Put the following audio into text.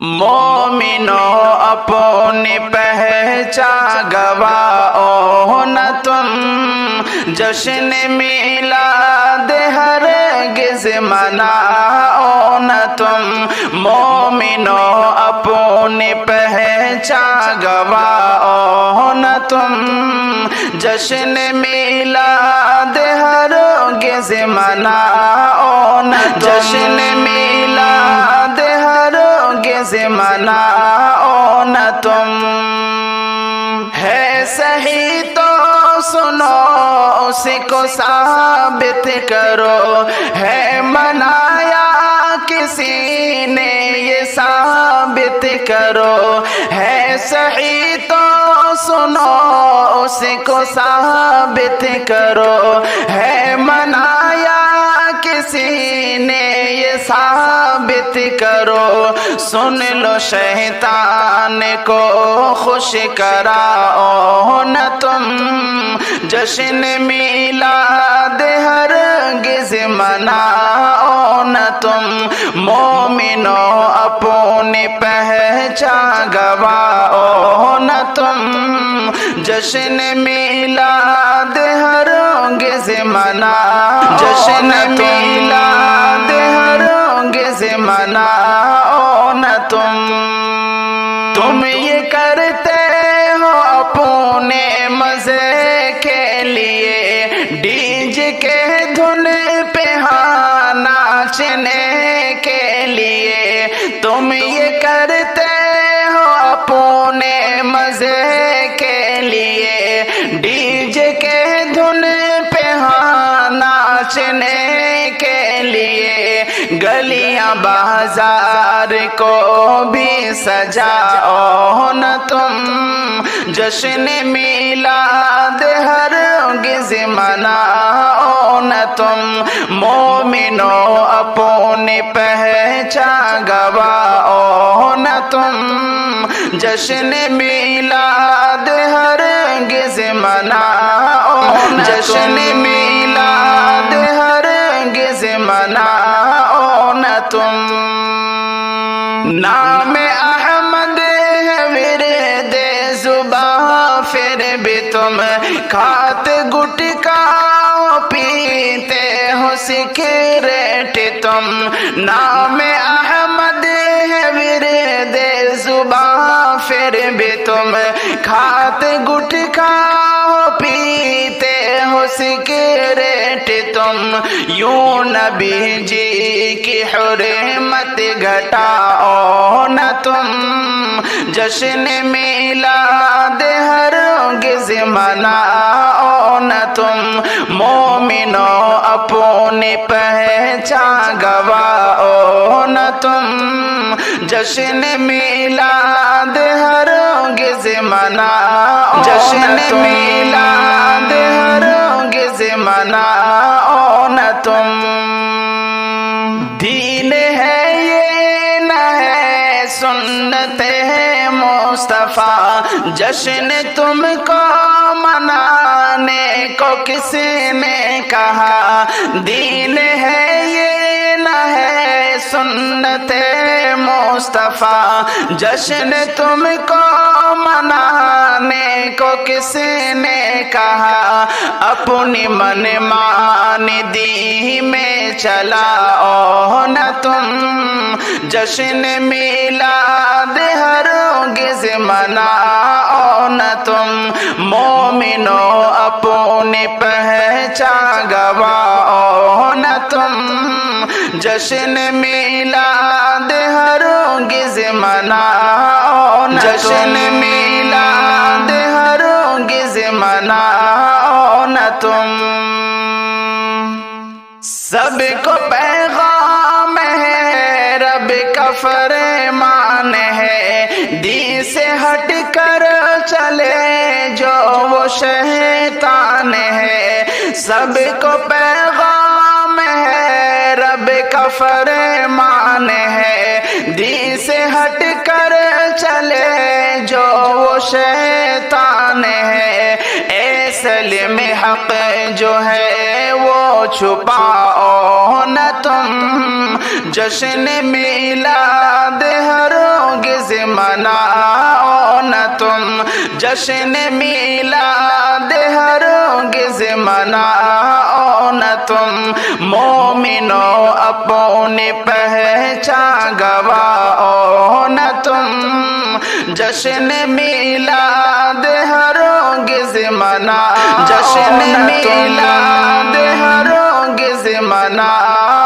مومنو اپنی پہچان گواؤ نہ تم، جشن میلاد ہرگز مناؤ نہ تم۔ مومنو اپنی پہچان گواؤ نہ تم، جشن میلاد ہرگز مناؤ نہ تم، جشن میلاد ہرگز مناؤ نہ تم۔ ہے صحیح تو سنو اسی کو ثابت کرو، ہے منایا کسی نے یہ ثابت کرو، ہے صحیح تو سنو اسی کو ثابت کرو، ہے منایا کسی نے یہ ثابت کرو۔ سن لو شیطان کو خوش کراؤ نہ تم، جشن میلاد ہرگز مناؤ نہ تم۔ مومنو اپنی پہچان گواؤ نہ تم، جشن میلاد ہرگز مناؤ، جشن میلاد ہرگز مناؤ نہ تم۔ تم یہ کرتے ہو اپنے مزے کے لیے، ڈی جے کے دھن پہ ہاں ناچنے کے لیے، تم یہ کرتے ہو اپنے مزے کے لیے، ڈی جے کے دھن پہ ہاں ناچنے کے لیے۔ گلیاں بازار کو بھی سجاؤ نہ تم، جشن میلاد ہرگز مناؤ نہ تم۔ مومنو اپنی پہچان گواؤ نہ تم، جشن میلاد ہرگز مناؤ نہ تم، جشن میلاد ہرگز مناؤ نہ تم۔ نام احمد ہے ورد زباں پھر بھی تم کھاتے گٹکا پیتے ہو سگریٹ تم۔ نام احمد ہے ورد زباں پھر بھی تم کھاتے گٹکا پیتے ہو سگریٹ تم۔ یوں نبی جی کی حرمت گھٹاؤ نہ تم، جشن میلاد ہرگز مناؤ نہ تم۔ مومنو اپنی پہچان گواؤ نہ تم، جشن میلاد ہرگز مناؤ، جشن میلاد ہرگز مناؤ نہ تم۔ دین ہے یہ نہ ہے سنت ہے مصطفیٰ، جشن تم کو منانے کو کسی نے کہا۔ دین ہے یہ نہ ہے سنت مصطفیٰ، جشن تم کو منانے کو کسی نے کہا۔ اپنی من مانی دی میں چلاؤ نہ تم، جشن میلاد ہرگز مناؤ نہ تم۔ مومنو اپنی پہچان گواؤ نہ تم، جشن میلاد ہرگز مناؤ نہ تم، جشن میلاد ہرگز مناؤ نہ تم۔ سب کو پیغام ہے رب کا فرمان ہے، دین سے ہٹ کر چلے جو وہ شیطان ہے۔ سب کو پیغام ہے رب کا فرمان ہے، دین سے ہٹ کر چلے جو وہ شیطان ہے۔ اصل میں حق جو ہے وہ چھپاؤ نہ تم، جشن میلاد ہرگز مناؤ نہ تم، جشن میلاد ہرگز مناؤ نہ تم، مومنو اپنی پہچان گواؤ نہ تم، جشن میلاد ہرگز مناؤ، جشن میلاد ہرگز مناؤ